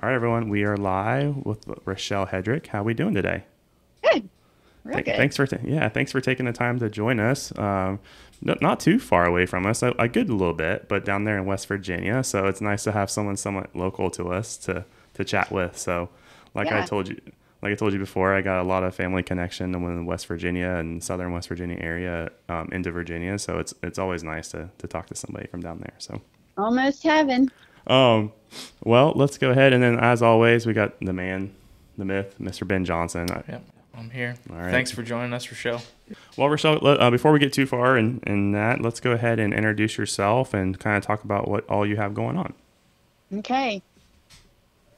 All right, everyone. We are live with Rachelle Hedrick. How are we doing today? Good. Real good. Thanks for taking the time to join us. Not too far away from us, a good little bit, but down there in West Virginia. So it's nice to have someone somewhat local to us to chat with. So, like I Yeah. told you, like I told you before, I got a lot of family connection in West Virginia and Southern West Virginia area into Virginia. So it's always nice to talk to somebody from down there. So. Almost heaven. Um, well, let's go ahead. And then, as always, we got the man, the myth, Mr. Ben Johnson. Yep, I'm here. All right. Thanks for joining us, Rochelle. Well, Rochelle, before we get too far in that, let's go ahead and introduce yourself and kind of talk about what all you have going on. Okay.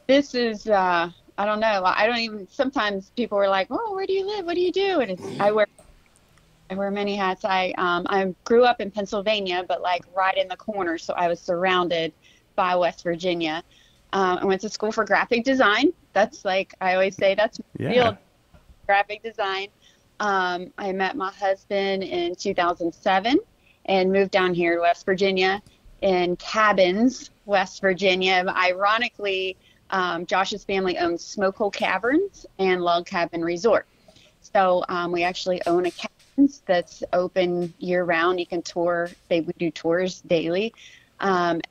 This is I don't know. I don't even sometimes people are like, "Oh, where do you live? What do you do?" And it's I wear many hats. I grew up in Pennsylvania, but like right in the corner, so I was surrounded by West Virginia. I went to school for graphic design. That's like I always say that's my Yeah. field, graphic design. I met my husband in 2007 and moved down here to West Virginia in Cabins, West Virginia. Ironically, Josh's family owns Smokehole Caverns and Log Cabin Resort. So we actually own a cabin that's open year round. You can tour. We do tours daily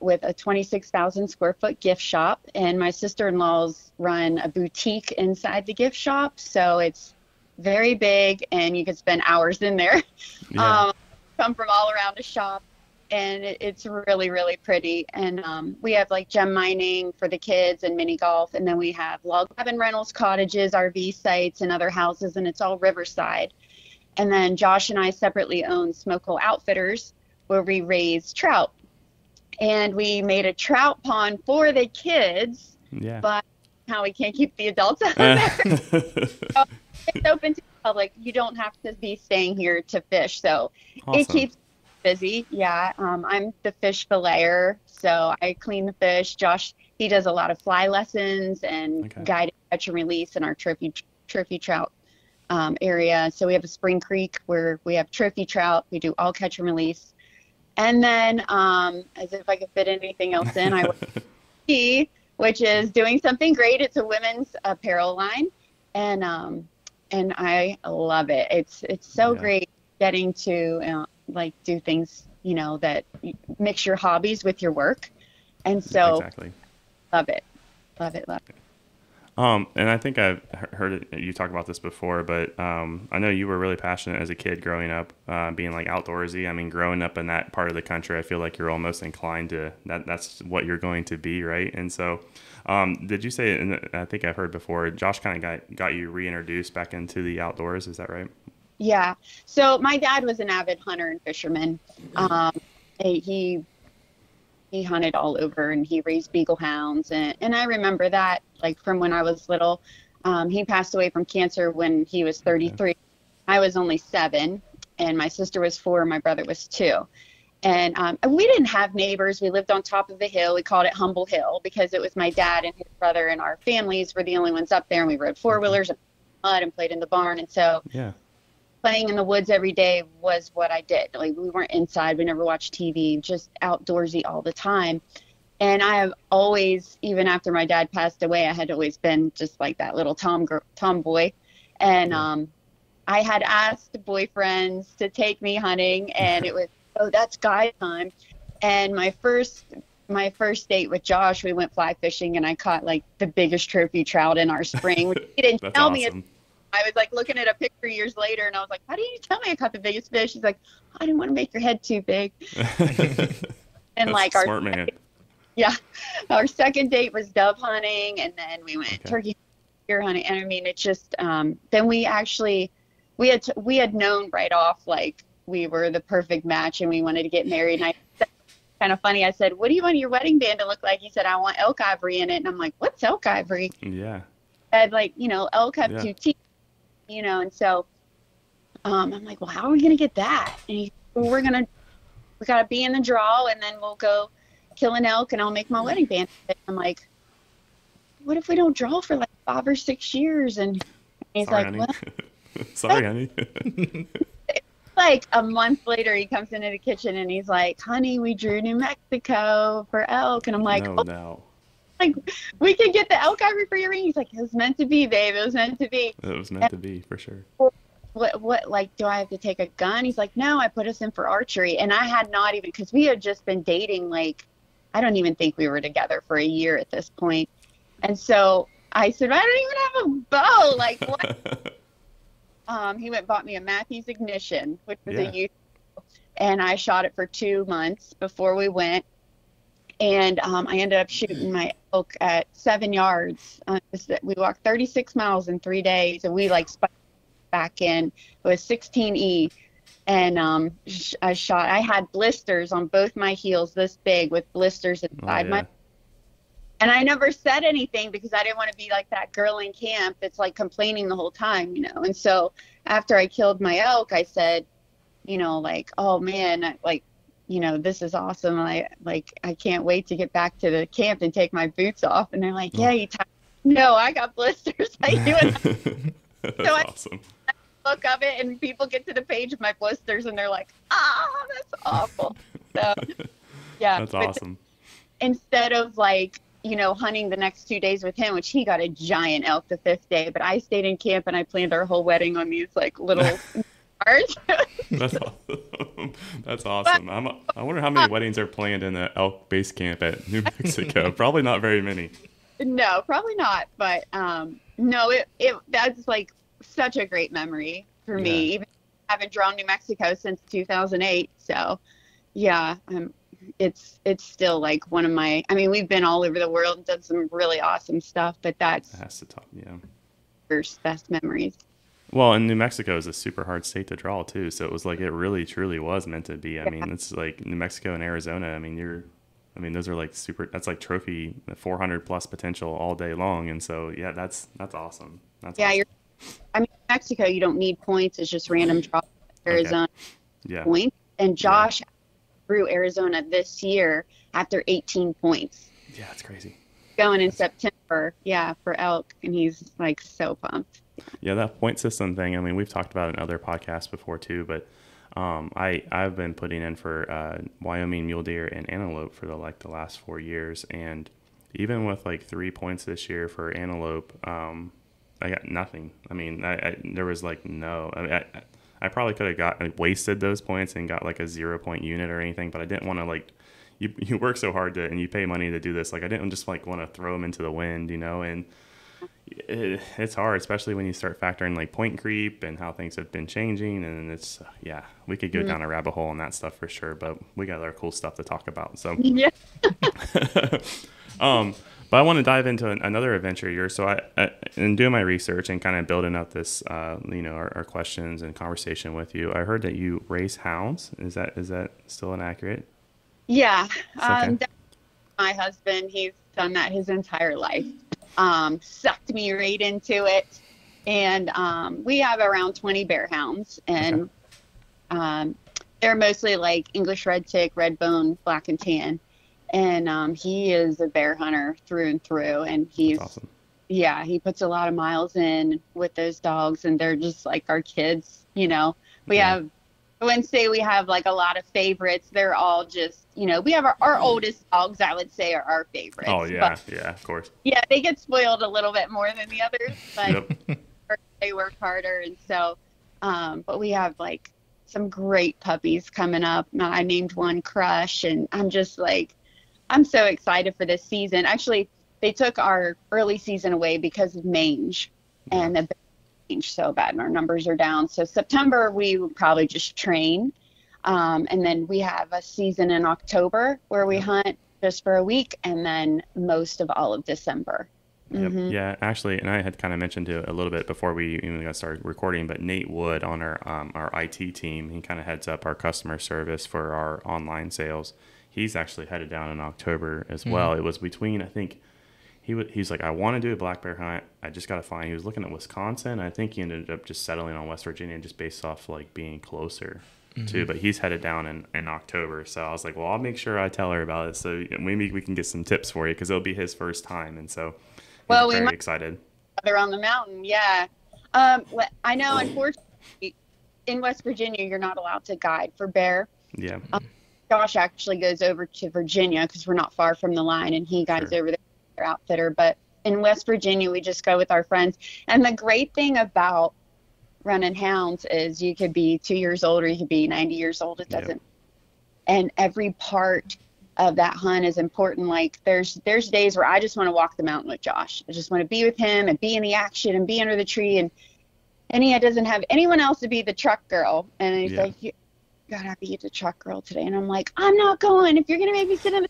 with a 26,000 square foot gift shop. And my sister-in-laws run a boutique inside the gift shop. So it's very big and you can spend hours in there. Yeah. Come from all around the shop. And it's really, really pretty. And we have like gem mining for the kids and mini golf. And then we have log cabin rentals, cottages, RV sites, and other houses. And it's all riverside. And then Josh and I separately own Smokehole Outfitters, where we raise trout. And we made a trout pond for the kids, Yeah. but how we can't keep the adults out there. So it's open to the public. You don't have to be staying here to fish. So it Awesome. keeps busy. Yeah. I'm the fish filleter. So I clean the fish. Josh, he does a lot of fly lessons and Okay. guided catch and release in our trophy trout area. So we have a spring creek where we have trophy trout. We do all catch and release. And then, as if I could fit anything else in, I work at DSG, which is doing something great. It's a women's apparel line, and I love it. It's so Yeah. great getting to like do things that mix your hobbies with your work, and so Exactly. love it, love it, love it. And I think I've heard you talk about this before, but I know you were really passionate as a kid growing up, being like outdoorsy. I mean, growing up in that part of the country, I feel like you're almost inclined to that's what you're going to be, right? And so, did you say, and I think I've heard before, Josh kind of got you reintroduced back into the outdoors. Is that right? Yeah. So my dad was an avid hunter and fisherman. He he hunted all over and he raised beagle hounds, and I remember that like from when I was little. He passed away from cancer when he was Okay. 33. I was only 7 and my sister was 4 and my brother was 2. And we didn't have neighbors. We lived on top of the hill. We called it Humble Hill because it was my dad and his brother and our families were the only ones up there, and we rode Okay. four-wheelers and mud and played in the barn. And so Yeah. playing in the woods every day was what I did. Like we weren't inside. We never watched TV, just outdoorsy all the time. And I have always, even after my dad passed away, I had always been just like that little tomboy. And Yeah. I had asked boyfriends to take me hunting, and it was, oh, that's guy time. And my first date with Josh, we went fly fishing, and I caught like the biggest trophy trout in our spring. Which he didn't That's tell me. awesome. I was like looking at a picture years later, and I was like, "How did you tell me I caught the biggest fish?" He's like, "I didn't want to make your head too big." And That's like a smart man. yeah, our second date was dove hunting, and then we went Okay. turkey deer hunting. And I mean, it just then we had known right off like we were the perfect match, and we wanted to get married. And I said, kind of funny. I said, "What do you want your wedding band to look like?" He said, "I want elk ivory in it." And I'm like, "What's elk ivory?" Yeah. And like elk have Yeah. two teeth, and so I'm like, "Well, how are we gonna get that?" And well, we gotta be in the draw, and then we'll go kill an elk, and I'll make my wedding band. I'm like, "What if we don't draw for like 5 or 6 years?" And he's Sorry, like, honey. "Well," Sorry, honey. like a month later, he comes into the kitchen and he's like, "Honey, we drew New Mexico for elk," and I'm like, No, "Oh, no. like, we could get the elk ivory for your ring. He's like, it was meant to be, babe. It was meant to be. It was meant to be for sure. What, like, do I have to take a gun? He's like, no, I put us in for archery. And I had not even, because we had just been dating, like, I don't even think we were together for a year at this point. And so I said, I don't even have a bow. Like, what? He went and bought me a Matthews Ignition, which was a youth, and I shot it for 2 months before we went. And I ended up shooting my elk at 7 yards. We walked 36 miles in 3 days, and we like spiked back in. It was 16E, and I had blisters on both my heels this big with blisters inside my. And I never said anything because I didn't want to be like that girl in camp that's like complaining the whole time, you know. And so after I killed my elk, I said, you know, like, oh man, like, you know, this is awesome. I can't wait to get back to the camp and take my boots off. And they're like, yeah, no, I got blisters. That's so awesome. I look of it and people get to the page of my blisters and they're like, that's awful. So yeah, that's awesome. Instead of like, you know, hunting the next 2 days with him, which he got a giant elk the 5th day, but I stayed in camp and I planned our whole wedding on these like little cars. That's awesome. That's awesome. I wonder how many weddings are planned in the elk base camp at New Mexico. Probably not very many. No, probably not. But no, that's like such a great memory for me. Even haven't drawn New Mexico since 2008. So yeah, it's still like one of my. I mean, we've been all over the world and done some really awesome stuff, but that's has to talk. Yeah, first best memories. Well, and New Mexico is a super hard state to draw too, so it was like it really truly was meant to be. I mean, it's like New Mexico and Arizona. I mean, those are like super. That's like trophy 400 plus potential all day long, and so yeah, that's awesome. That's awesome. I mean, Mexico, you don't need points. It's just random draw. Arizona, points, and Josh threw Arizona this year after 18 points. Yeah, that's crazy. Going in September, for elk, and he's like so pumped. Yeah, that point system thing, I mean, we've talked about it in other podcasts before too, but I've been putting in for Wyoming mule deer and antelope for the last 4 years, and even with like 3 points this year for antelope, I got nothing. I mean, there was like no. I mean, I probably could have wasted those points and got like a 0 point unit or anything, but I didn't want to like. You work so hard and you pay money to do this. Like I didn't just like want to throw them into the wind, you know, and it's hard, especially when you start factoring like point creep and how things have been changing. And it's, we could go down a rabbit hole on that stuff for sure, but we got our cool stuff to talk about. So, but I want to dive into another adventure of yours. So I in doing my research and kind of building up this, our questions and conversation with you, I heard that you raise hounds. Is that still inaccurate? Yeah. Okay. My husband, he's done that his entire life. Sucked me right into it. And we have around 20 bear hounds, and they're mostly like English red tick, red bone, black and tan. And he is a bear hunter through and through. And he's awesome. Yeah, he puts a lot of miles in with those dogs, and they're just like our kids, you know. I wouldn't say we have like a lot of favorites. They're all just, you know, we have our oldest dogs, I would say, are our favorites. Oh, yeah. Yeah, of course. Yeah, they get spoiled a little bit more than the others, but they work harder. And so, but we have like some great puppies coming up. I named one Crush, and I'm just like, I'm so excited for this season. Actually, they took our early season away because of mange, and the mange so bad, and our numbers are down. So September we will probably just train, and then we have a season in October where we hunt just for a week, and then most of all of December. Yep. Yeah, actually, and I had kind of mentioned it a little bit before we even got started recording, but Nate Wood on our IT team, he kind of heads up our customer service for our online sales. He's actually headed down in October as well. It was between, I think, he's like, I want to do a black bear hunt. I just got to find. He was looking at Wisconsin. I think he ended up just settling on West Virginia just based off like being closer too. But he's headed down in October. So I was like, well, I'll make sure I tell her about it. So maybe we can get some tips for you because it'll be his first time. And so he's very excited. They're on the mountain. Yeah. I know, unfortunately, in West Virginia, you're not allowed to guide for bear. Yeah. Josh actually goes over to Virginia because we're not far from the line, and he guides over there. outfitter, but in West Virginia, we just go with our friends. And the great thing about running hounds is you could be 2 years old or you could be 90 years old. It doesn't. And every part of that hunt is important. Like there's days where I just want to walk the mountain with Josh. I just want to be with him and be in the action and be under the tree. And he doesn't have anyone else to be the truck girl. And he's like, you gotta be the truck girl today. And I'm like, I'm not going if you're gonna make me sit in the.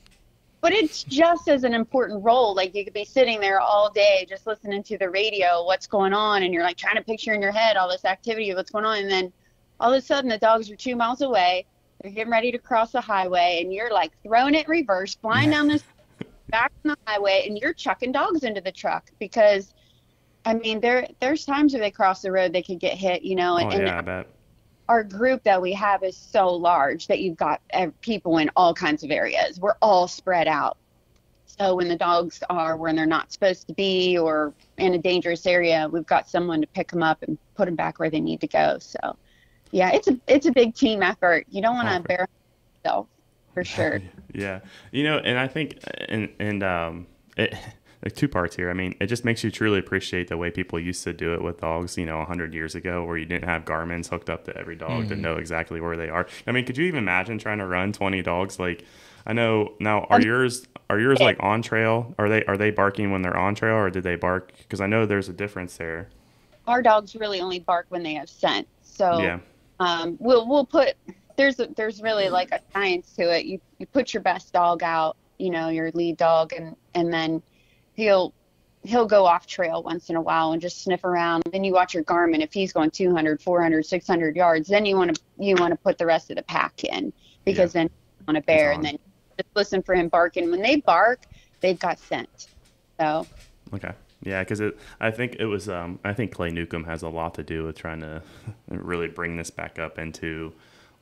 But it's just as an important role. Like you could be sitting there all day just listening to the radio, what's going on, and you're like trying to picture in your head all this activity of what's going on, and then all of a sudden the dogs are 2 miles away. They're getting ready to cross the highway, and you're like throwing it in reverse, flying down this back on the highway, and you're chucking dogs into the truck because, I mean, there's times where they cross the road they could get hit, you know. And I bet. Our group that we have is so large that you've got people in all kinds of areas. We're all spread out. So when the dogs are when they're not supposed to be or in a dangerous area, we've got someone to pick them up and put them back where they need to go. So, yeah, it's a big team effort. You don't want to embarrass yourself, for sure. Yeah, you know, and I think it. Like two parts here. I mean, it just makes you truly appreciate the way people used to do it with dogs, you know, 100 years ago, where you didn't have Garmin's hooked up to every dog to know exactly where they are. I mean, could you even imagine trying to run 20 dogs? Like, I know now, are yours like on trail? Are they barking when they're on trail, or did they bark? Because I know there's a difference there. Our dogs really only bark when they have scent. So we'll put there's really like a science to it. You put your best dog out, you know, your lead dog, and then he'll go off trail once in a while and just sniff around. Then you watch your Garmin. If he's going 200, 400, 600 yards, then you want to put the rest of the pack in because then you want a bear, and then just listen for him barking. When they bark, they've got scent. So. Okay. Yeah, because I think it was I think Clay Newcomb has a lot to do with trying to really bring this back up into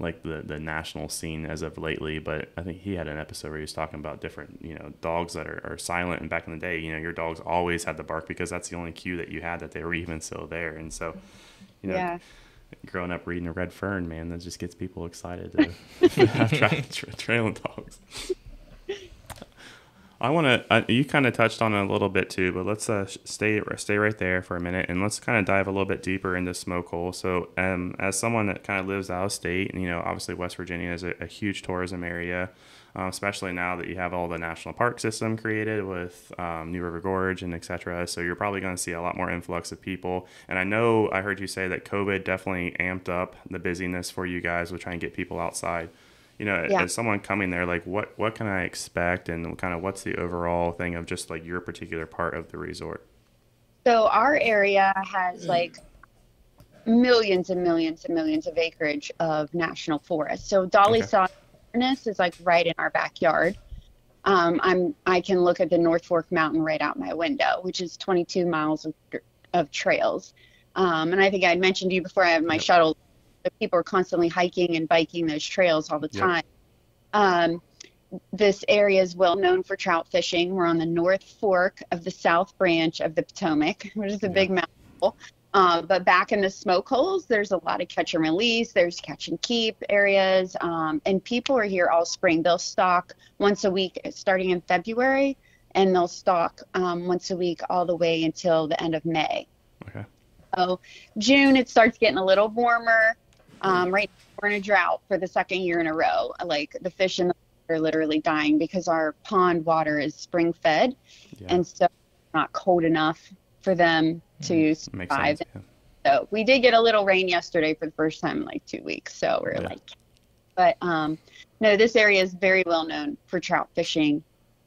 like the national scene as of lately. But I think he had an episode where he was talking about different, you know, dogs that are silent. And back in the day, you know, your dogs always had to bark because that's the only cue that you had that they were even still there. And so, you know, growing up reading a Red Fern, man, that just gets people excited to have trailing dogs. I want to. You kind of touched on it a little bit too, but let's stay right there for a minute, and let's kind of dive a little bit deeper into Smokehole. So, as someone that kind of lives out of state, and you know, obviously West Virginia is a huge tourism area, especially now that you have all the national park system created with New River Gorge and etc. So you're probably going to see a lot more influx of people. And I know I heard you say that COVID definitely amped up the busyness for you guys with trying to get people outside. You know, as someone coming there, like what can I expect, and kind of what's the overall thing of just like your particular part of the resort? So our area has like millions and millions and millions of acreage of national forest. So Dolly Saw is like right in our backyard. I can look at the North Fork Mountain right out my window, which is 22 miles of trails. And I think I mentioned to you before I have my shuttle. People are constantly hiking and biking those trails all the time. This area is well known for trout fishing. We're on the North Fork of the South Branch of the Potomac, which is a big mountain. But back in the smoke holes, there's a lot of catch and release. There's catch and keep areas. And people are here all spring. They'll stock once a week starting in February, and they'll stock once a week all the way until the end of May. Okay. So June, it starts getting a little warmer. Right now we're in a drought for the second year in a row. Like the fish in the water are literally dying because our pond water is spring fed, and so it's not cold enough for them to survive. So we did get a little rain yesterday for the first time in like 2 weeks. So we're but no, this area is very well known for trout fishing,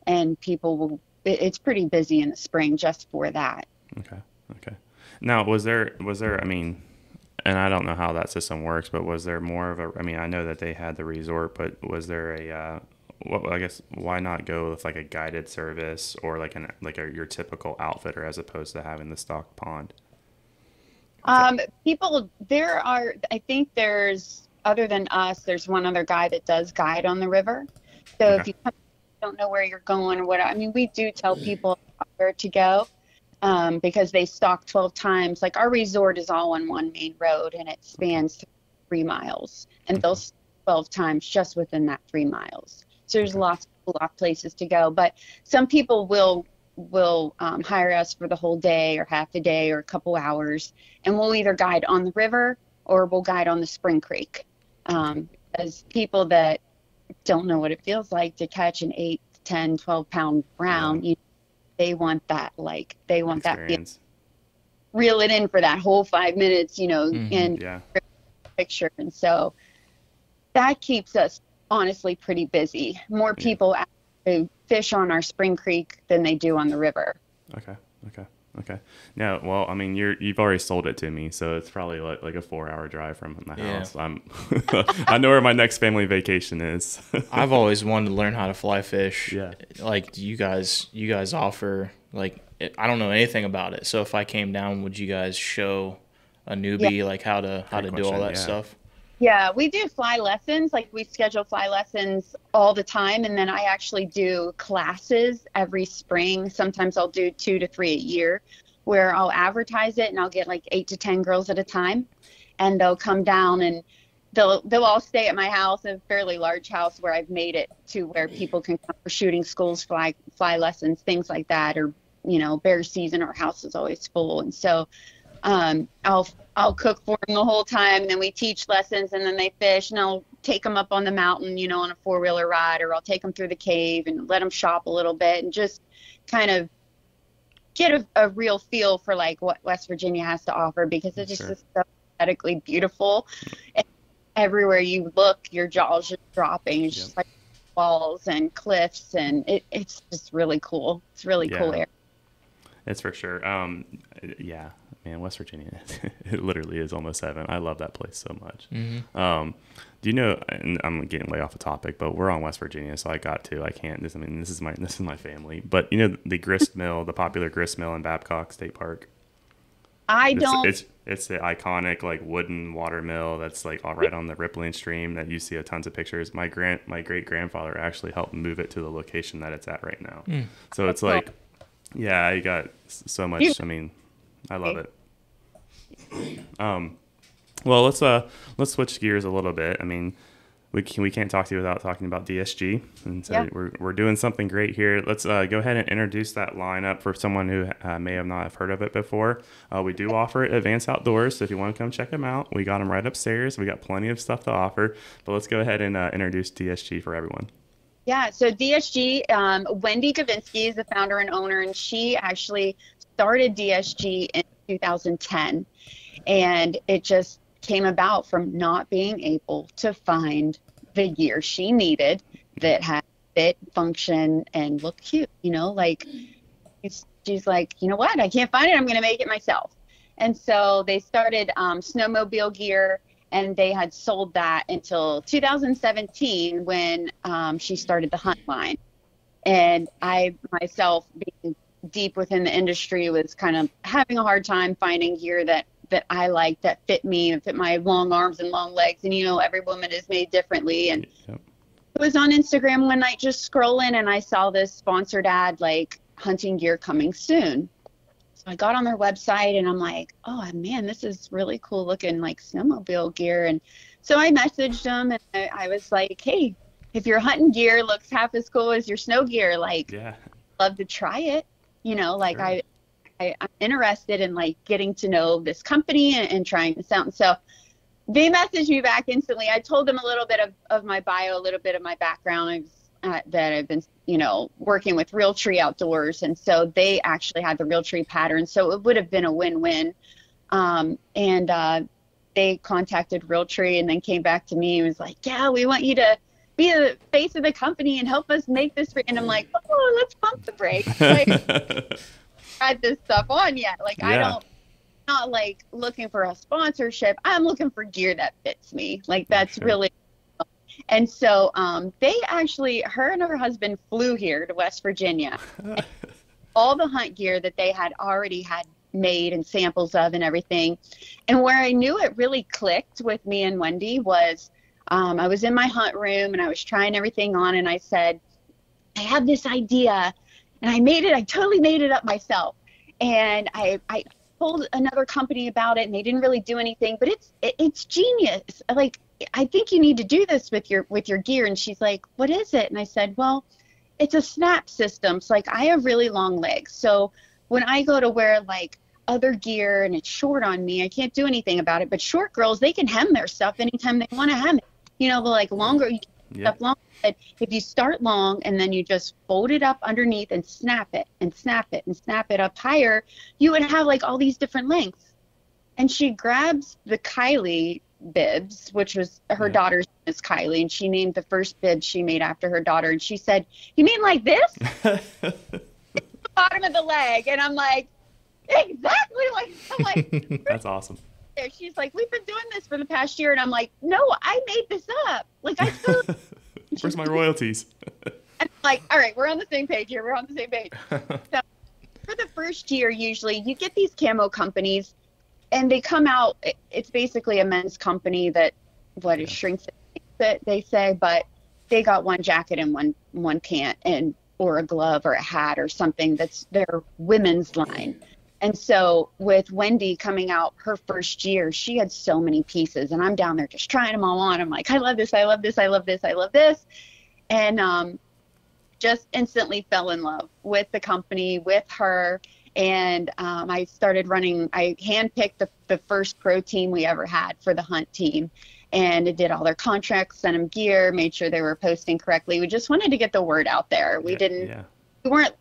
and people it's pretty busy in the spring just for that. Okay. Now, was there? I mean. And I don't know how that system works, but was there more of a? I mean, I know that they had the resort, but was there a? Well, I guess why not go with like a guided service or like your typical outfitter as opposed to having the stock pond? People, there are. I think there's other than us. There's one other guy that does guide on the river. So if you don't know where you're going or what, I mean, we do tell people where to go. Because they stock 12 times. Like our resort is all on one main road, and it spans 3 miles, and they'll 12 times just within that 3 miles. So there's lots of places to go. But some people will will hire us for the whole day or half a day or a couple hours, and we'll either guide on the river or we'll guide on the spring creek. As people that don't know what it feels like to catch an 8, 10, 12-pound brown, they want that, like, they want experience. That reel it in for that whole 5 minutes, and picture. And so that keeps us honestly pretty busy. More people actually fish on our spring creek than they do on the river. Okay. No, well, I mean, you've already sold it to me, so it's probably like a 4-hour drive from my house. I know where my next family vacation is. I've always wanted to learn how to fly fish. Yeah. Like, you guys offer, like, I don't know anything about it. So if I came down, would you guys show a newbie like how to do all that stuff? Yeah, we do fly lessons. Like, we schedule fly lessons all the time. And then I actually do classes every spring. Sometimes I'll do 2 to 3 a year, where I'll advertise it and I'll get like 8 to 10 girls at a time. And they'll come down and they'll all stay at my house, a fairly large house where I've made it to where people can come for shooting schools, fly lessons, things like that. Or, bear season, our house is always full. And so I'll cook for them the whole time, and then we teach lessons, and then they fish, and I'll take them up on the mountain, on a 4-wheeler ride, or I'll take them through the cave and let them shop a little bit and just kind of get a real feel for like what West Virginia has to offer, because it's just so aesthetically beautiful. And everywhere you look, your jaw's just dropping. It's just like walls and cliffs, and it's just really cool. It's really cool area. It's for sure. Man, West Virginia, it literally is almost heaven. I love that place so much. Mm-hmm. Do you know, and I'm getting way off the topic, but we're on West Virginia, so I can't, this is my family. But the grist mill, the popular grist mill in Babcock State Park? It's the iconic like wooden water mill that's like right on the rippling stream that you see tons of pictures. My great grandfather actually helped move it to the location that it's at right now. So it's like, I got so much. I mean, I love it. Well, let's switch gears a little bit. I mean, we can't talk to you without talking about DSG, and so we're doing something great here. Let's go ahead and introduce that lineup for someone who may have not heard of it before. We do offer Advanced Outdoors, so if you want to come check them out, we got them right upstairs. We got plenty of stuff to offer, but let's go ahead and introduce DSG for everyone. Yeah, so DSG, Wendy Gavinsky is the founder and owner, and she actually started DSG in 2010, and it just came about from not being able to find the gear she needed that had fit, function, and look cute. She's like, you know what? I can't find it. I'm going to make it myself. And so they started snowmobile gear, and they had sold that until 2017 when she started the Hunt line. And I myself, being deep within the industry, was kind of having a hard time finding gear that I liked, that fit me and fit my long arms and long legs. And, every woman is made differently. And I was on Instagram one night just scrolling, and I saw this sponsored ad, like hunting gear coming soon. So I got on their website, and I'm like, oh man, this is really cool looking, like snowmobile gear. And so I messaged them, and I was like, hey, if your hunting gear looks half as cool as your snow gear, like, love to try it. Sure. I'm interested in like getting to know this company and trying this out. And so they messaged me back instantly. I told them a little bit of my bio, a little bit of my background, that I've been, working with Realtree Outdoors. And so they actually had the Realtree pattern. So it would have been a win-win. And they contacted Realtree and then came back to me and was like, yeah, we want you to be the face of the company and help us make this. And I'm like, oh, let's pump the brakes. Like, tried this stuff on yet. Like, not like looking for a sponsorship. I'm looking for gear that fits me. Like, that's really. And so they actually, her and her husband flew here to West Virginia. All the hunt gear that they had already had made and samples of and everything. And where I knew it really clicked with me and Wendy was I was in my hunt room and I was trying everything on, and I said, I have this idea. And I totally made it up myself. And I told another company about it, and they didn't really do anything, but it's genius. Like, I think you need to do this with your gear. And she's like, what is it? And I said, well, it's a snap system. So like I have really long legs. So when I go to wear like other gear and it's short on me, I can't do anything about it. But short girls, they can hem their stuff anytime they want to hem it. You know, but like longer, you can stuff long. But if you start long and then you just fold it up underneath and snap it and snap it and snap it up higher, you would have like all these different lengths. And she grabs the Kylie bibs, which was her daughter's name is Kylie, and she named the first bib she made after her daughter. And she said, "You mean like this?" The bottom of the leg. And I'm like, exactly. I'm like, that's awesome. She's like, "We've been doing this for the past year." And I'm like, "No, I made this up. Like, I totally." Where's my royalties? And I'm like, all right, we're on the same page here. We're on the same page. So for the first year, usually you get these camo companies and they come out. It's basically a men's company that it shrinks that they say, but they got one jacket and one pant or a glove or a hat or something that's their women's line. And so with Wendy coming out her first year, she had so many pieces and I'm down there just trying them all on. I'm like, I love this. I love this. I love this. I love this. And just instantly fell in love with the company, with her. And I started running. I handpicked the first pro team we ever had for the Hunt team. And it did all their contracts, sent them gear, made sure they were posting correctly. We just wanted to get the word out there. We weren't,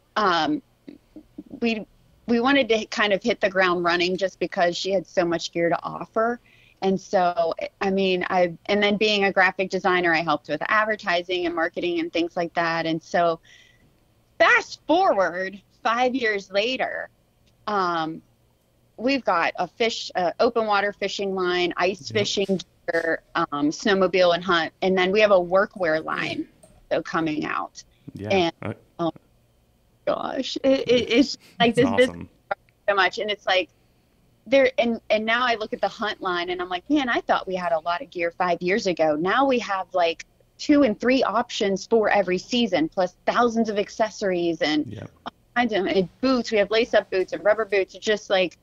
we wanted to kind of hit the ground running just because she had so much gear to offer. And so, I mean, and then being a graphic designer, I helped with advertising and marketing and things like that. And so fast forward 5 years later, we've got open water fishing line, ice fishing gear, snowmobile and hunt. And then we have a workwear line coming out. Yeah. And, gosh, it's like this awesome. business so much. And it's like there, and now I look at the Hunt line and I'm like, man, I thought we had a lot of gear 5 years ago. Now we have like 2 and 3 options for every season, plus thousands of accessories and all kinds of boots. We have lace up boots and rubber boots. It's just like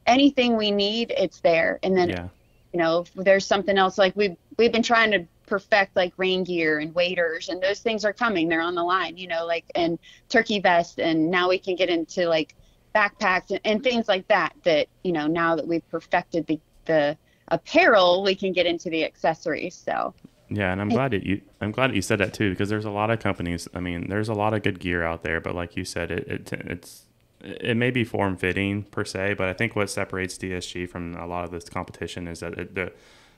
anything we need, it's there. And then, you know, if there's something else, like we've been trying to perfect like rain gear and waders, and those things are coming. They're on the line, you know, like, and turkey vest. And now we can get into like backpacks and things like that, you know, now that we've perfected the apparel, we can get into the accessories. So yeah, and I'm glad that you said that too, because there's a lot of companies. I mean, there's a lot of good gear out there, but like you said, it may be form fitting per se, but I think what separates DSG from a lot of this competition is that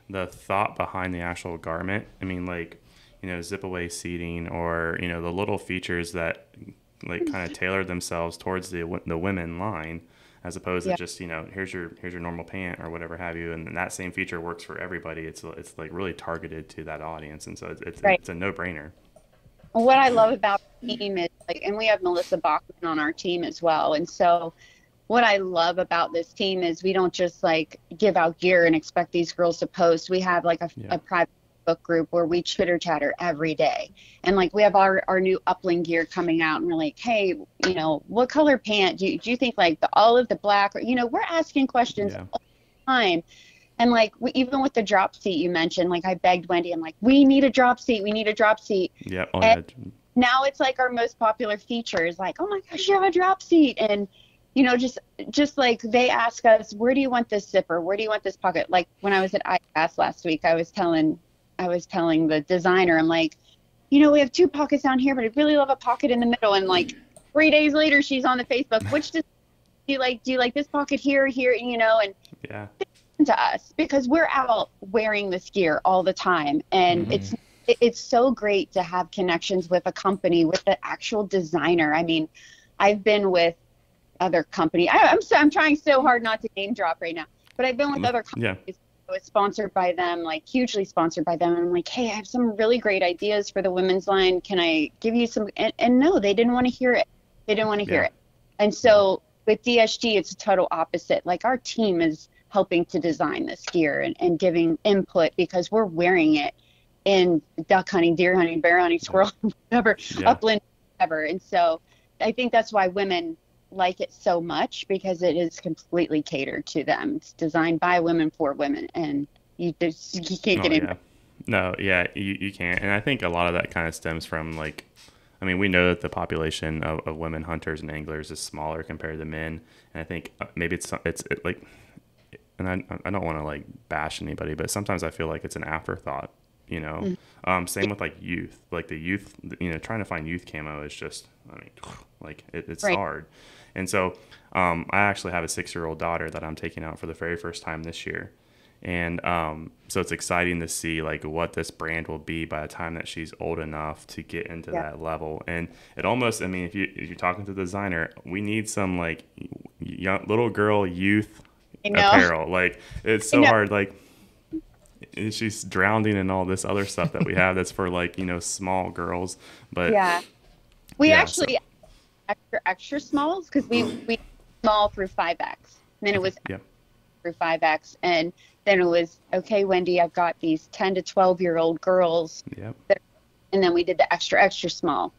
the thought behind the actual garment. I mean, like, you know, zip away seating, or, you know, the little features that like kind of tailor themselves towards the women line, as opposed to just, you know, here's your normal pant or whatever have you, and that same feature works for everybody. It's like really targeted to that audience, and so it's a no-brainer. What I love about the team is like, and we have Melissa Bachman on our team as well, and so what I love about this team is we don't just like give out gear and expect these girls to post. We have like a private book group where we chitter chatter every day. And like we have our new upland gear coming out, and we're like, hey, you know, what color pant do you think, like the olive, the black, or, you know, we're asking questions all the time. And like even with the drop seat you mentioned, like I begged Wendy, I'm like, we need a drop seat. Yeah. Now it's like our most popular feature is like, oh my gosh, you have a drop seat. And you know, just like they ask us, where do you want this zipper? Where do you want this pocket? Like when I was at ICAST last week, I was telling the designer, I'm like, you know, we have 2 pockets down here, but I'd really love a pocket in the middle. And like 3 days later, she's on the Facebook. Which do you like this pocket here, you know? And to us, because we're out wearing this gear all the time, and it's so great to have connections with a company, with the actual designer. I mean, I've been with other company. I'm trying so hard not to name drop right now, but I've been with other companies. I was sponsored by them, like hugely sponsored by them. And I'm like, hey, I have some really great ideas for the women's line. Can I give you some? And no, they didn't want to hear it. Hear it. And so with DSG, it's a total opposite. Like our team is helping to design this gear and giving input, because we're wearing it in duck hunting, deer hunting, bear hunting, squirrel, whatever, upland, whatever. And so I think that's why women like it so much, because it is completely catered to them. It's designed by women for women, and you can't get in. No, yeah, you can't. And I think a lot of that kind of stems from like, I mean, we know that the population of women hunters and anglers is smaller compared to men. And I think maybe it's like, and I don't want to like bash anybody, but sometimes I feel like it's an afterthought, you know. Same with like youth, like the youth, you know, trying to find youth camo is just, I mean, like it's Right. hard. And so I actually have a 6-year-old daughter that I'm taking out for the very first time this year. And so it's exciting to see like what this brand will be by the time that she's old enough to get into that level. And it almost, I mean, if you're talking to the designer, we need some like young, little girl youth apparel. Like it's so hard. Like she's drowning in all this other stuff that we have that's for like, you know, small girls. But we actually extra smalls because we small through 5X. And then it was through 5X, and then it was, okay, Wendy, I've got these 10 to 12-year-old girls. And then we did the extra small,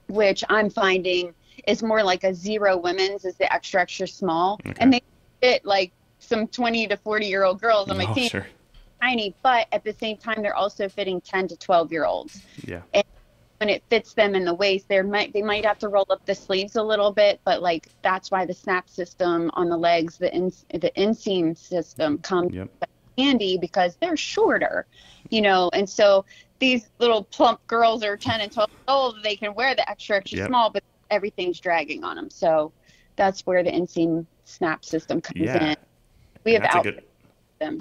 which I'm finding is more like a 0 women's is the extra small. And they fit like some 20 to 40-year-old girls on my team. Sure. Tiny, but at the same time, they're also fitting 10 to 12-year-olds. And when it fits them in the waist, they might have to roll up the sleeves a little bit, but like that's why the snap system on the legs, the inseam system comes handy because they're shorter, you know. And so these little plump girls are 10 and 12 years old, they can wear the extra small, but everything's dragging on them. So that's where the inseam snap system comes in. We have outfitted them.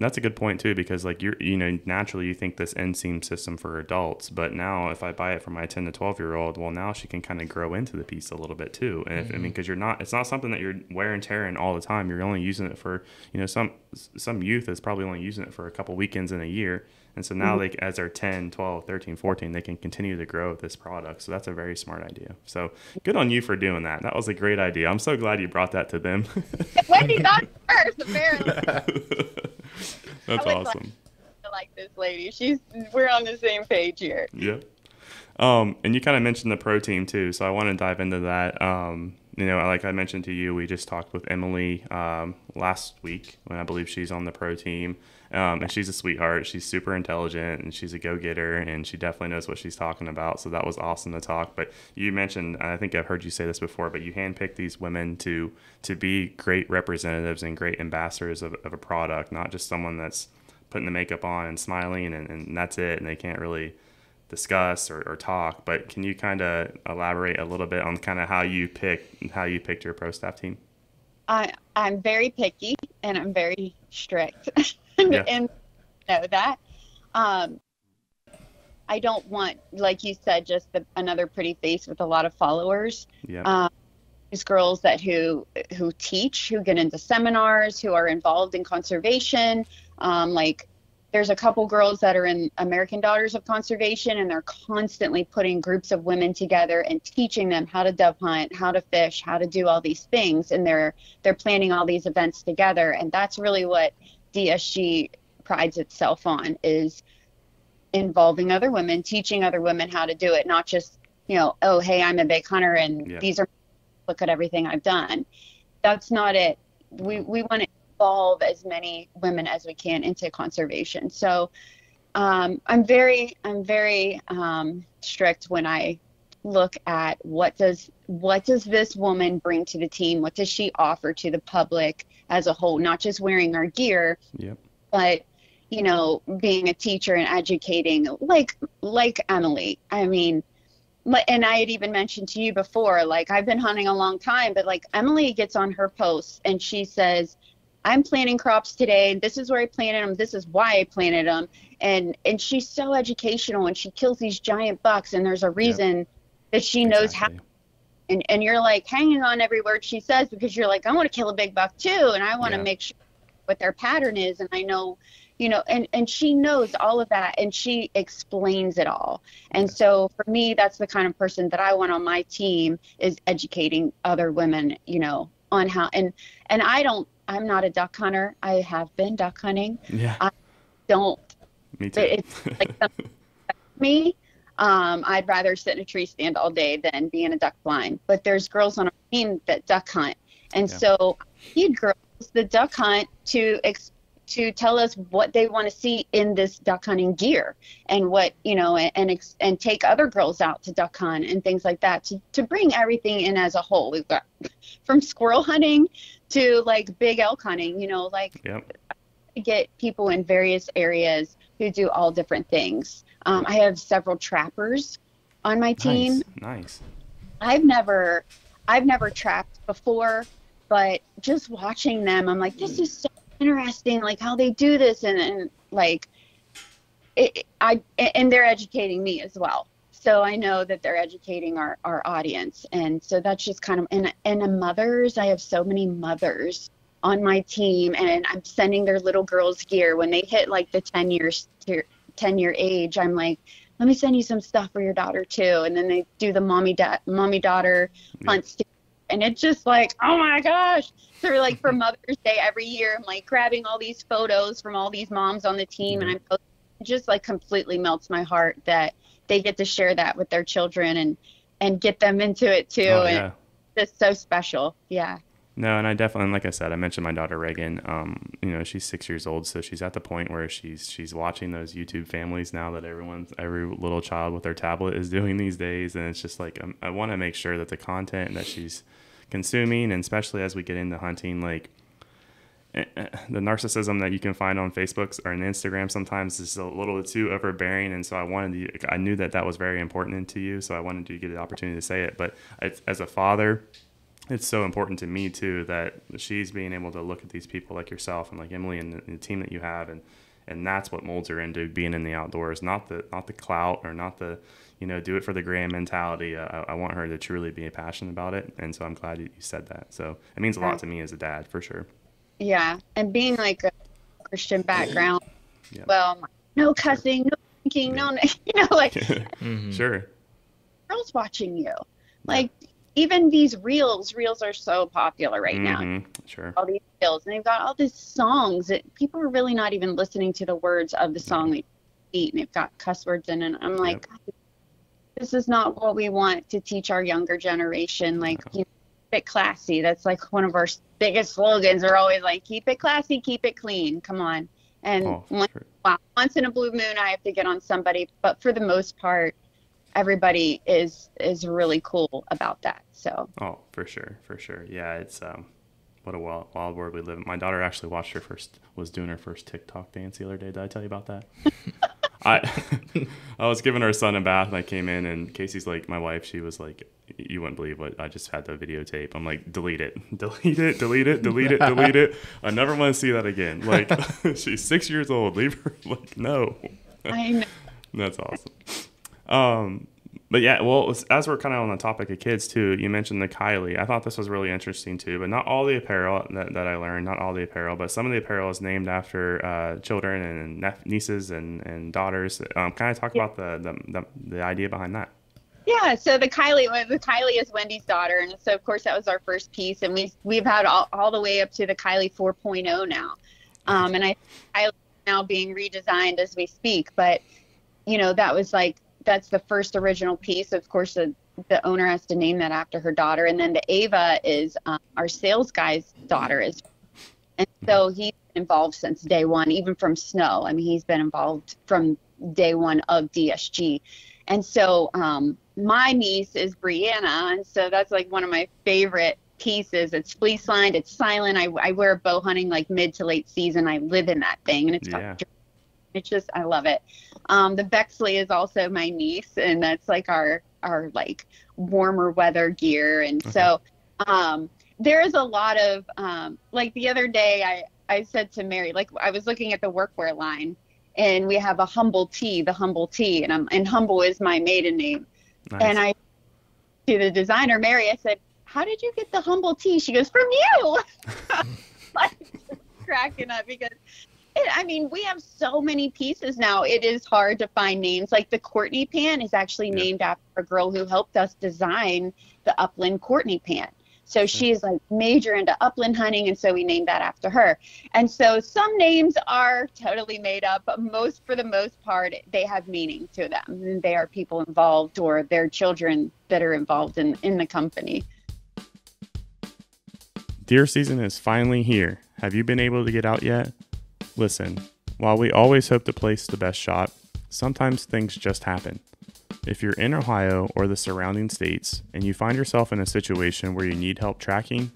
That's a good point too, because like you know, naturally you think this inseam system for adults, but now if I buy it for my 10 to 12-year-old, well, now she can kind of grow into the piece a little bit too. And I mean, because it's not something that you're wear and tearing all the time. You're only using it for, you know, some youth is probably only using it for a couple weekends in a year. And so now they, as they're 10, 12, 13, 14, they can continue to grow with this product. So that's a very smart idea. So good on you for doing that. That was a great idea. I'm so glad you brought that to them. Wendy got it first, apparently. That's awesome. I like this lady. We're on the same page here. Yeah. And you kind of mentioned the pro team too. So I want to dive into that. You know, like I mentioned to you, we just talked with Emily last week when I believe she's on the pro team. And she's a sweetheart. She's super intelligent and she's a go-getter and she definitely knows what she's talking about. So that was awesome to talk. But you mentioned, I think I've heard you say this before, but you handpicked these women to be great representatives and great ambassadors of a product, not just someone that's putting the makeup on and smiling and that's it. And they can't really discuss or talk. But can you kind of elaborate a little bit on kind of how you picked your pro staff team? I'm very picky and I'm very strict. And know that. I don't want, like you said, just another pretty face with a lot of followers. These girls who teach, who get into seminars, who are involved in conservation. Like there's a couple girls that are in American Daughters of Conservation, and they're constantly putting groups of women together and teaching them how to dove hunt, how to fish, how to do all these things. And they're planning all these events together. And that's really what DSG prides itself on, is involving other women, teaching other women how to do it, not just, you know, oh, hey, I'm a big hunter and look at everything I've done. That's not it. We want to involve as many women as we can into conservation. So I'm very strict when I look at what does this woman bring to the team? What does she offer to the public as a whole? Not just wearing our gear, but, you know, being a teacher and educating like Emily. I mean, and I had even mentioned to you before, like I've been hunting a long time, but like Emily gets on her posts and she says, I'm planting crops today, and this is where I planted them. This is why I planted them. And she's so educational, and she kills these giant bucks, and there's a reason that she knows how. And you're like hanging on every word she says, because you're like, I want to kill a big buck too, and I want to make sure what their pattern is. And I know, you know, and she knows all of that, and she explains it all. And so for me, that's the kind of person that I want on my team, is educating other women, you know, on how. And I'm not a duck hunter. I have been duck hunting. I don't. Me too. It's like me. I'd rather sit in a tree stand all day than be in a duck blind. But there's girls on our team that duck hunt. And so I need girls that duck hunt to to tell us what they want to see in this duck hunting gear, and what, and take other girls out to duck hunt and things like that, to bring everything in as a whole. We've got from squirrel hunting to like big elk hunting, Yep. get people in various areas who do all different things. I have several trappers on my team. Nice. I've never trapped before, but just watching them, I'm like, this is so interesting, like how they do this, and like and they're educating me as well. So I know that they're educating our audience, and so that's just kind of and the mothers. I have so many mothers on my team, and I'm sending their little girls gear when they hit like the 10-year age. I'm like, let me send you some stuff for your daughter too, and then they do the mommy daughter hunts. And it's just like, oh my gosh. So like for Mother's Day every year, I'm like grabbing all these photos from all these moms on the team, and I'm posting. It just like completely melts my heart that they get to share that with their children and get them into it too. Oh, and it's so special. Yeah. No, and I definitely, like I said, I mentioned my daughter Reagan. She's 6 years old, so she's at the point where she's watching those YouTube families now that every little child with their tablet is doing these days, and it's just like I want to make sure that the content that she's consuming, and especially as we get into hunting, like the narcissism that you can find on Facebook or on Instagram sometimes is a little too overbearing, and so I knew that was very important to you, so I wanted you to get the opportunity to say it. But as a father, it's so important to me too that she's being able to look at these people like yourself and like Emily and the team that you have, and that's what molds her into being in the outdoors, not the clout or not the do it for the gram mentality. I want her to truly be passionate about it, and so I'm glad you said that. So it means a lot to me as a dad, for sure. Yeah, and being like a Christian background, Yeah. well, no cussing, no drinking, no, like Sure. girls watching you, like even these reels are so popular right now. Sure. All these reels, and they've got all these songs that people are really not even listening to the words of the song they eat, and they've got cuss words in it. And I'm like, this is not what we want to teach our younger generation. Like, keep it classy. That's like one of our biggest slogans. We're always like, keep it classy, keep it clean. Come on. And once in a blue moon, I have to get on somebody. But for the most part, everybody is really cool about that. So. Oh, for sure. Yeah, it's what a wild world we live in. My daughter actually was doing her first TikTok dance the other day. Did I tell you about that? I was giving her son a bath, and I came in, and Casey's like, my wife, she was like, you wouldn't believe what I just had the videotape. I'm like, delete it. I never want to see that again. Like, she's 6 years old. Leave her. Like, no. I know. That's awesome. But yeah, well, as we're kind of on the topic of kids too, you mentioned the Kylie. I thought this was really interesting too, but not all the apparel that I learned, not all the apparel, but some of the apparel is named after children and nieces and daughters. Kind of talk about the idea behind that. Yeah, so the Kylie is Wendy's daughter, and so of course that was our first piece, and we've had all the way up to the Kylie 4.0 now, and Kylie now being redesigned as we speak, but that was like. That's the first original piece. Of course, the owner has to name that after her daughter. And then the Ava is our sales guy's daughter. And so he's been involved since day one, even from snow. I mean, he's been involved from day one of DSG. And so my niece is Brianna. And so that's like one of my favorite pieces. It's fleece lined. It's silent. I wear bow hunting like mid to late season. I live in that thing. And it's just, I love it. The Bexley is also my niece, and that's like our like warmer weather gear. And so there is a lot of like the other day I said to Mary, like I was looking at the workwear line, and we have the Humble T, and Humble is my maiden name. Nice. And I to the designer Mary, I said, how did you get the Humble T? She goes, from you. Like cracking up because we have so many pieces now. It is hard to find names. Like the Courtney pant is actually named after a girl who helped us design the Upland Courtney pant. So she's like major into upland hunting, and so we named that after her. And so some names are totally made up, but for the most part, they have meaning to them. And they are people involved or their children that are involved in the company. Deer season is finally here. Have you been able to get out yet? Listen, while we always hope to place the best shot, sometimes things just happen. If you're in Ohio or the surrounding states and you find yourself in a situation where you need help tracking,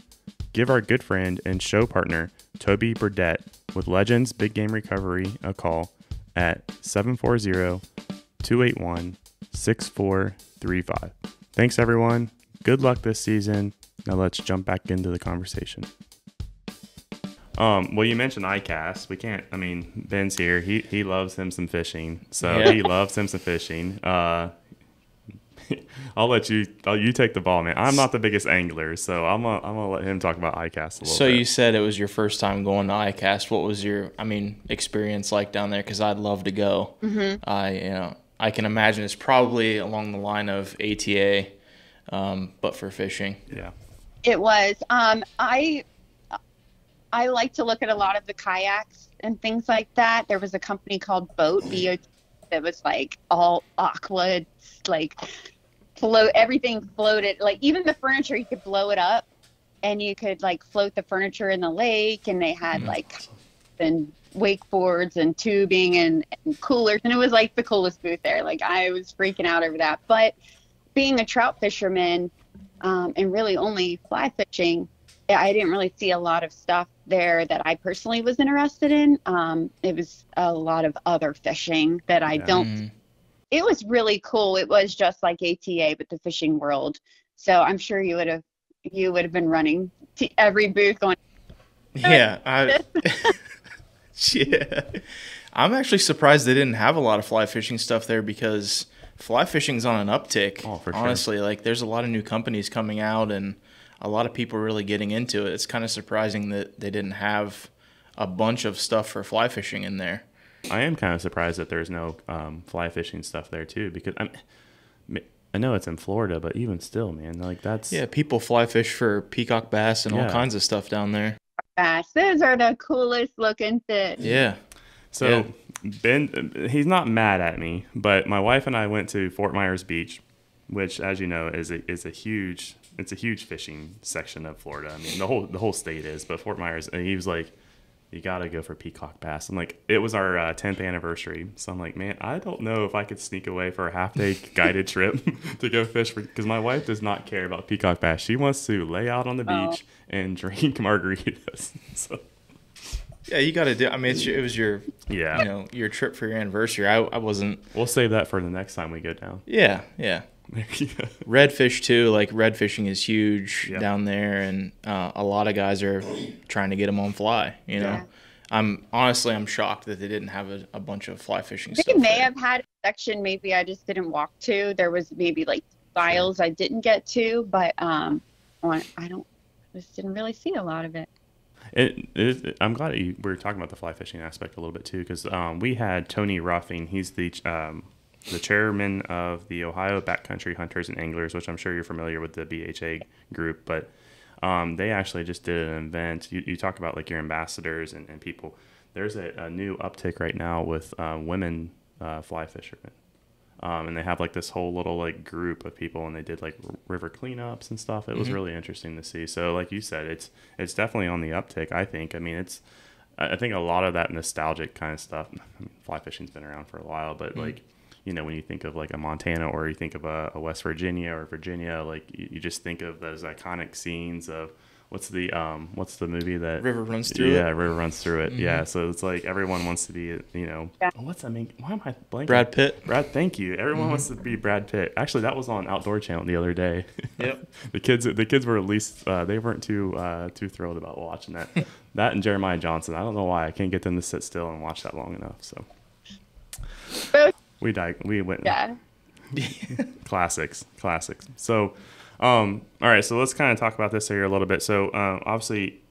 give our good friend and show partner, Toby Burdett, with Legends Big Game Recovery a call at 740-281-6435. Thanks, everyone. Good luck this season. Now let's jump back into the conversation. Well, you mentioned ICAST. We can't, I mean, Ben's here. He loves him some fishing. So Yeah. he loves him some fishing. I'll let you take the ball, man. I'm not the biggest angler, so I'm gonna let him talk about ICAST a little bit. So you said it was your first time going to ICAST. What was your, experience like down there? Because I'd love to go. Mm-hmm. I can imagine it's probably along the line of ATA, but for fishing. Yeah. It was. I like to look at a lot of the kayaks and things like that. There was a company called BOT that was like all aqua, like everything floated. Like even the furniture, you could blow it up and you could like float the furniture in the lake. And they had like and wakeboards and tubing and coolers. And it was like the coolest booth there. Like I was freaking out over that. But being a trout fisherman and really only fly fishing, I didn't really see a lot of stuff there that I personally was interested in. It was a lot of other fishing that I don't. It was really cool. It was just like ATA, but the fishing world. So I'm sure you would have been running to every booth going. Yeah, yeah. I'm actually surprised they didn't have a lot of fly fishing stuff there because fly fishing's on an uptick. Oh, for honestly, sure. like there's a lot of new companies coming out and a lot of people really getting into it. It's kind of surprising that they didn't have a bunch of stuff for fly fishing in there. I am kind of surprised that there's no fly fishing stuff there too, because I know it's in Florida, but even still, man, like that's people fly fish for peacock bass and all kinds of stuff down there. Bass, those are the coolest looking fish. Yeah. So Ben, he's not mad at me, but my wife and I went to Fort Myers Beach, which, as you know, is a huge fishing section of Florida. I mean, the whole state is, but Fort Myers. And he was like, "You got to go for peacock bass." I'm like, it was our 10th anniversary, so I'm like, man, I don't know if I could sneak away for a half-day guided trip to go fish because my wife does not care about peacock bass. She wants to lay out on the beach and drink margaritas. So. Yeah, you got to do. I mean, it was your your trip for your anniversary. I wasn't. We'll save that for the next time we go down. Yeah. Redfish too. Like red fishing is huge down there, and a lot of guys are trying to get them on fly. You know, I'm shocked that they didn't have a bunch of fly fishing stuff. They may have had a section. Maybe I just didn't walk to. There was maybe like styles I didn't get to, but I just didn't really see a lot of it. I'm glad we were talking about the fly fishing aspect a little bit too, because we had Tony Ruffing. He's the chairman of the Ohio Backcountry Hunters and Anglers, which I'm sure you're familiar with the BHA group, but they actually just did an event. You talk about like your ambassadors and people. There's a new uptick right now with women fly fishermen. And they have like this whole little like group of people, and they did like river cleanups and stuff. It was really interesting to see. So like you said, it's definitely on the uptick. I think. I mean, I think a lot of that nostalgic kind of stuff. I mean, fly fishing's been around for a while, but like, you know, when you think of like a Montana or you think of a West Virginia or Virginia, like you just think of those iconic scenes of what's the movie that River Runs Through It? Yeah, River Runs Through It. Yeah, so it's like everyone wants to be, you know, why am I blanking? Brad Pitt. Thank you. Everyone wants to be Brad Pitt. Actually, that was on Outdoor Channel the other day. Yep. the kids were at least they weren't too thrilled about watching that. That and Jeremiah Johnson. I don't know why I can't get them to sit still and watch that long enough. So we went classics. So all right, so let's kind of talk about this here a little bit. So obviously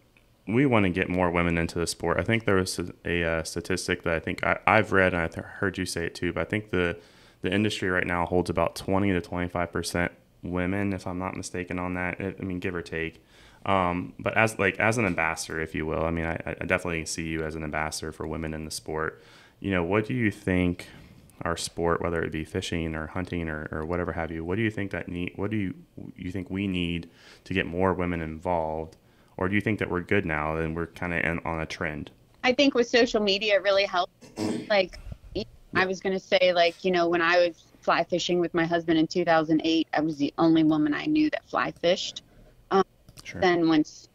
we want to get more women into the sport. I think there was a statistic that I think I've read, and I heard you say it too, but I think the industry right now holds about 20 to 25% women, if I'm not mistaken on that. I mean, give or take. But as an ambassador, if you will, I mean, I definitely see you as an ambassador for women in the sport. You know, what do you think our sport, whether it be fishing or hunting or whatever have you, what do you think what do you think we need to get more women involved? Or do you think that we're good now and we're kind of on a trend? I think with social media, it really helps. Like, I was going to say, like, when I was fly fishing with my husband in 2008, I was the only woman I knew that fly fished. Sure. Then once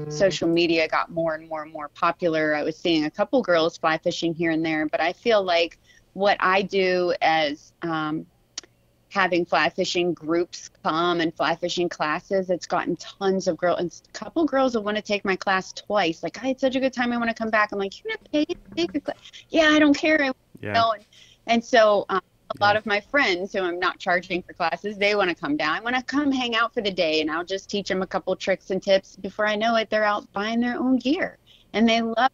social media got more and more and more popular, I was seeing a couple girls fly fishing here and there. But I feel like what I do as having fly fishing groups come and fly fishing classes, it's gotten tons of girls. And a couple girls that want to take my class twice. Like, I had such a good time, I want to come back. I'm like, you're not paid to take a class. Yeah, I don't care. And so a lot of my friends who I'm not charging for classes, they want to come down. I want to come hang out for the day, and I'll just teach them a couple tricks and tips. Before I know it, they're out buying their own gear, and they love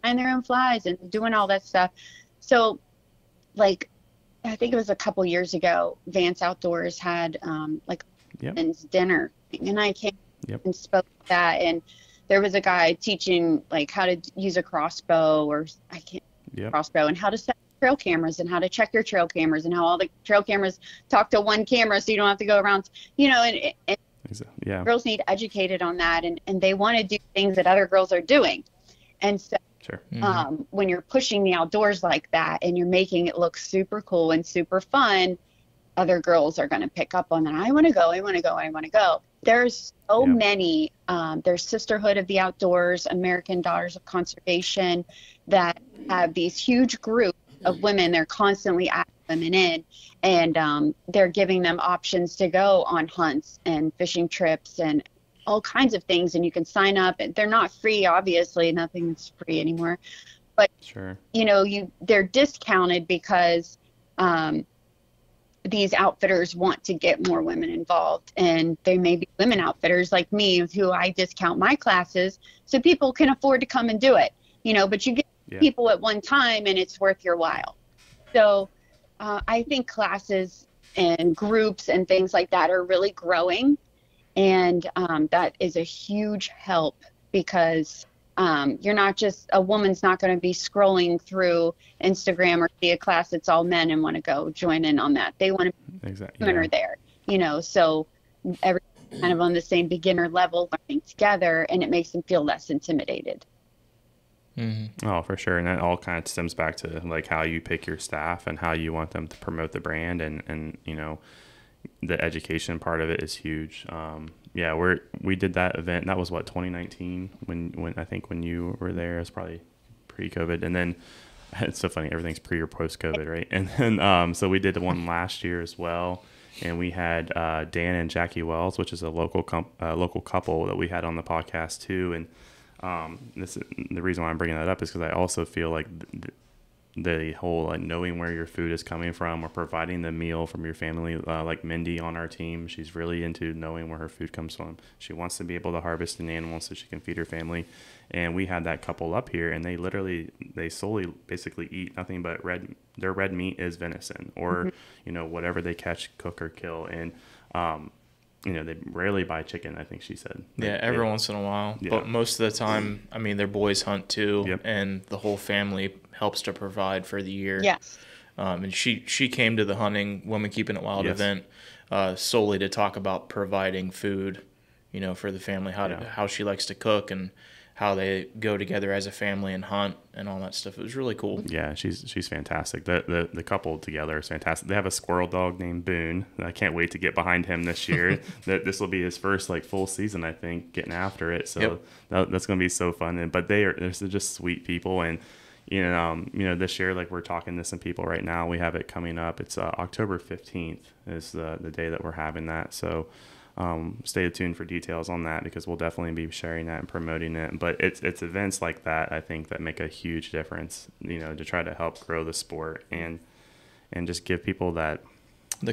buying their own flies and doing all that stuff. So, like, I think it was a couple years ago, Vance Outdoors had like men's dinner, and I came and spoke to that, and there was a guy teaching like how to use a crossbow crossbow, and how to set trail cameras and how to check your trail cameras and how all the trail cameras talk to one camera so you don't have to go around, and girls need educated on that, and they want to do things that other girls are doing. And so when you're pushing the outdoors like that and you're making it look super cool and super fun, other girls are going to pick up on that. I want to go. There's so many, there's Sisterhood of the Outdoors, American Daughters of Conservation, that have these huge groups of women. They're constantly asking women in, and they're giving them options to go on hunts and fishing trips and all kinds of things. And you can sign up. They're not free, obviously. Nothing's free anymore. But, they're discounted because these outfitters want to get more women involved. And there may be women outfitters like me who I discount my classes so people can afford to come and do it. But you get people at one time, and it's worth your while. So I think classes and groups and things like that are really growing, and that is a huge help, because you're not just, a woman's not going to be scrolling through Instagram or see a class that's all men and want to go join in on that. They want to women are there, so everyone's kind of on the same beginner level learning together, and it makes them feel less intimidated. Mm-hmm. Oh, for sure. And that all kind of stems back to like how you pick your staff and how you want them to promote the brand, and the education part of it is huge. We did that event. That was 2019 when I think when you were there. It was probably pre-COVID, and then it's so funny, everything's pre or post-COVID, right? And then so we did the one last year as well, and we had Dan and Jackie Wells, which is a local couple that we had on the podcast too. And the reason why I'm bringing that up is because I also feel like the whole like knowing where your food is coming from, or providing the meal from your family, like Mindy on our team, she's really into knowing where her food comes from. She wants to be able to harvest an animal so she can feed her family. And we had that couple up here, and they solely basically eat nothing but their red meat is venison, or whatever they catch, cook, or kill. And they rarely buy chicken, I think she said. Every once in a while. Yeah. But most of the time, their boys hunt too, and the whole family helps to provide for the year. Yes. And she came to the Hunting Women Keeping It Wild event solely to talk about providing food, for the family, how she likes to cook and how they go together as a family and hunt and all that stuff. It was really cool. Yeah, she's fantastic. The couple together is fantastic. They have a squirrel dog named Boone. I can't wait to get behind him this year. This will be his first full season, I think, getting after it. So that's going to be so fun. But they're just sweet people. And this year, we're talking to some people right now. We have it coming up. It's October 15th is the day that we're having that. So stay tuned for details on that, because we'll definitely be sharing that and promoting it. But it's events like that, I think, that make a huge difference, to try to help grow the sport and just give people the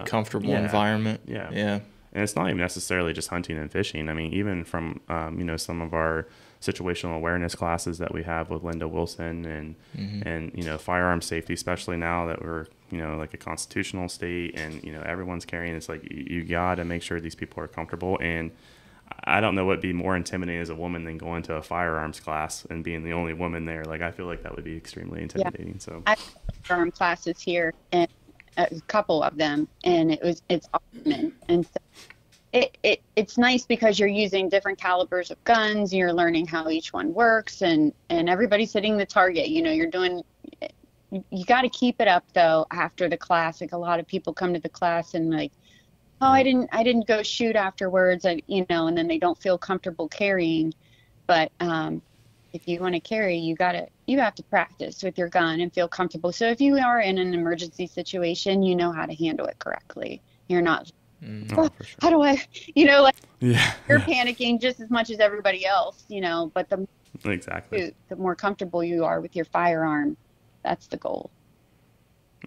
comfortable environment. Yeah. And it's not even necessarily just hunting and fishing. Even from, some of our situational awareness classes that we have with Linda Wilson and firearm safety, especially now that we're, a constitutional state, and, everyone's carrying. It's like, you got to make sure these people are comfortable. And I don't know what'd be more intimidating as a woman than going to a firearms class and being the only woman there. I feel like that would be extremely intimidating. So I have firearm classes here, and a couple of them, and it's awesome. And so it's nice because you're using different calibers of guns. You're learning how each one works, and everybody's hitting the target. You're doing. You got to keep it up though after the class. Like a lot of people come to the class and like, oh, I didn't go shoot afterwards. And then they don't feel comfortable carrying. But if you want to carry, you have to practice with your gun and feel comfortable. So if you are in an emergency situation, you know how to handle it correctly. You're not, sure. How do I, you're panicking just as much as everybody else, but the more comfortable you are with your firearm, that's the goal.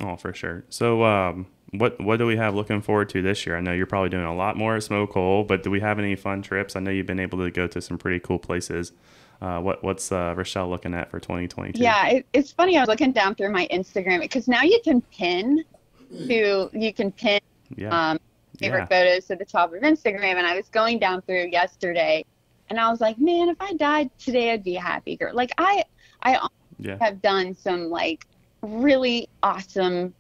Oh, for sure. So what do we have looking forward to this year? I know you're probably doing a lot more at Smokehole, but do we have any fun trips? I know you've been able to go to some pretty cool places. What's Rachelle looking at for 2022? Yeah, it's funny. I was looking down through my Instagram because now you can pin favorite photos to the top of Instagram. And I was going down through yesterday and I was like, man, if I died today, I'd be a happy girl. Like I have done some like really awesome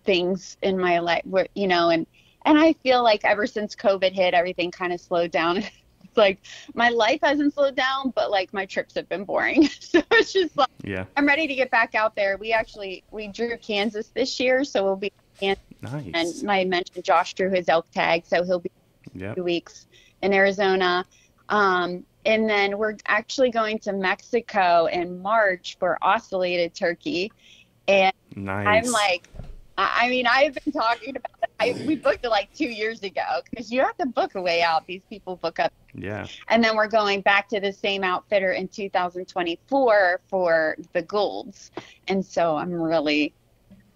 things in my life where, and I feel like ever since COVID hit, everything kind of slowed down. It's like my life hasn't slowed down, but like my trips have been boring. So it's just like, I'm ready to get back out there. We drew Kansas this year, so we'll be in Kansas. Nice. And I mentioned Josh drew his elk tag, so he'll be 2 weeks in Arizona. And then we're actually going to Mexico in March for ocellated turkey. And nice. I'm like, I've been talking about it. We booked it like 2 years ago because you have to book a way out. These people book up. Yeah. And then we're going back to the same outfitter in 2024 for the golds. And so I'm really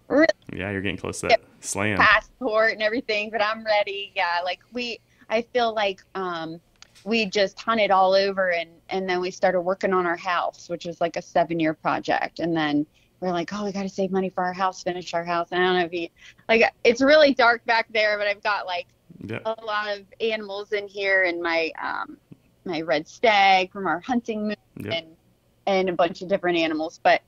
you're getting close to that slam passport and everything, but I'm ready. Yeah. Like I feel like we just hunted all over and then we started working on our house, which was like a 7-year project. And then we're like, oh, we got to save money for our house, finish our house. And I don't know if you it's really dark back there, but I've got like a lot of animals in here and my red stag from our hunting moon and a bunch of different animals. But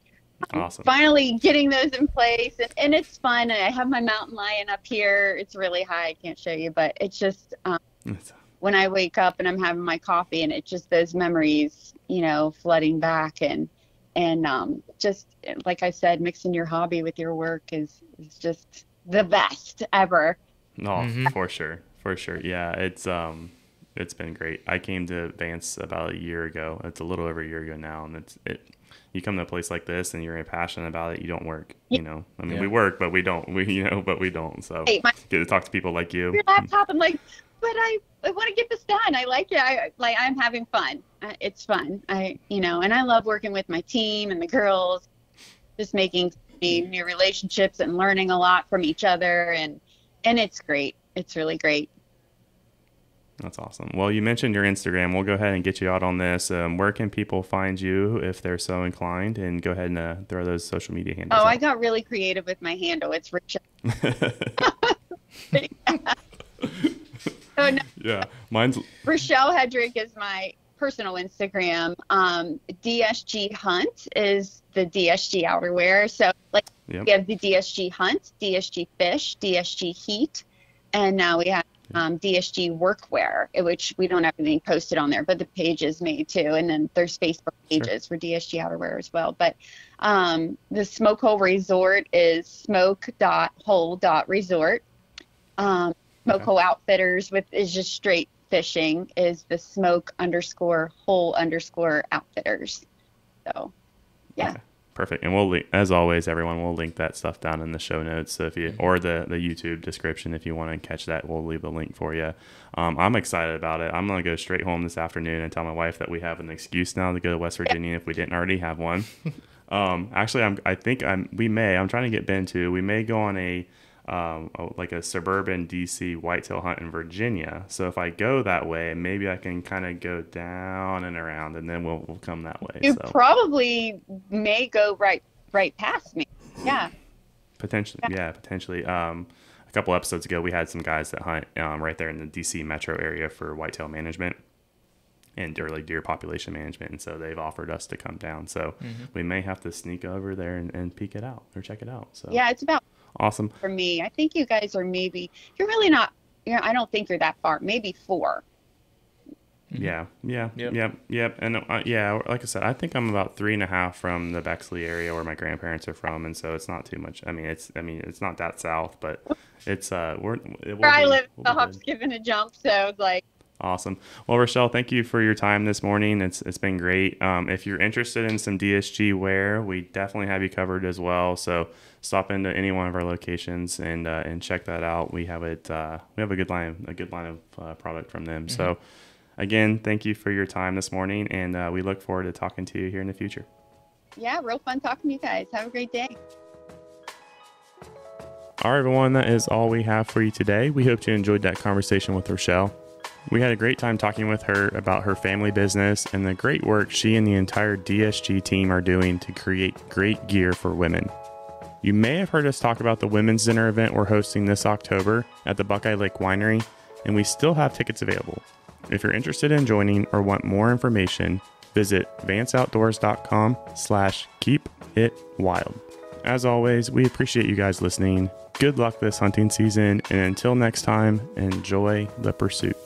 awesome. Finally getting those in place and it's fun. And I have my mountain lion up here. It's really high. I can't show you, but it's just when I wake up and I'm having my coffee and it's just those memories, flooding back and just like I said, mixing your hobby with your work is just the best ever. No, for sure. Yeah, it's been great. I came to Vance about a year ago. It's a little over a year ago now, and you come to a place like this and you're passionate about it. You don't work, we work, but we don't. We don't. So get to talk to people like you. Your laptop and like, but I want to get this done. I like it. I'm having fun. It's fun. And I love working with my team and the girls, just making new relationships and learning a lot from each other. And it's great. It's really great. That's awesome. Well, you mentioned your Instagram. We'll go ahead and get you out on this. Where can people find you if they're so inclined? And go ahead and throw those social media handles out. I got really creative with my handle. It's Rachelle. Oh, no. Yeah, mine's Rachelle Hedrick is my personal Instagram. DSG Hunt is the DSG outerwear. So we have the DSG Hunt, DSG Fish, DSG Heat, and now we have DSG Workwear, which we don't have anything posted on there, but the page is made too. And then there's Facebook pages for DSG outerwear as well. But the Smokehole Resort is smoke.hole.resort. Smokehole Outfitters is just straight fishing is the smoke_hole_outfitters. So, yeah. Okay. Perfect. And we'll link, as always, everyone, we'll link that stuff down in the show notes. So or the YouTube description, if you want to catch that, we'll leave a link for you. I'm excited about it. I'm going to go straight home this afternoon and tell my wife that we have an excuse now to go to West Virginia if we didn't already have one. Actually, I'm trying to get Ben to, we may go on a suburban DC whitetail hunt in Virginia. So if I go that way, maybe I can kind of go down and around, and then we'll come that way. You probably may go right past me. Yeah. Potentially. A couple episodes ago, we had some guys that hunt right there in the DC metro area for whitetail management and early deer population management, and so they've offered us to come down. So we may have to sneak over there and peek it out or check it out. So yeah, it's about awesome for me. I think you guys are you're really not I don't think you're that far, maybe 4. Yeah. Yep. And like I said, I think I'm about 3.5 from the Bexley area where my grandparents are from, and so it's not too much. I mean, it's not that south, but it's Where I live, the hop, skip, and a jump. So it's like. Awesome. Well, Rachelle, thank you for your time this morning. It's been great. If you're interested in some DSG wear, we definitely have you covered as well. So stop into any one of our locations and check that out. We have it. We have a good line of product from them. Mm-hmm. So again, thank you for your time this morning, and we look forward to talking to you here in the future. Yeah, real fun talking to you guys. Have a great day. All right, everyone, that is all we have for you today. We hope you enjoyed that conversation with Rachelle. We had a great time talking with her about her family business and the great work she and the entire DSG team are doing to create great gear for women. You may have heard us talk about the Women's Dinner event we're hosting this October at the Buckeye Lake Winery, and we still have tickets available. If you're interested in joining or want more information, visit vanceoutdoors.com/keepitwild. As always, we appreciate you guys listening. Good luck this hunting season, and until next time, enjoy the pursuit.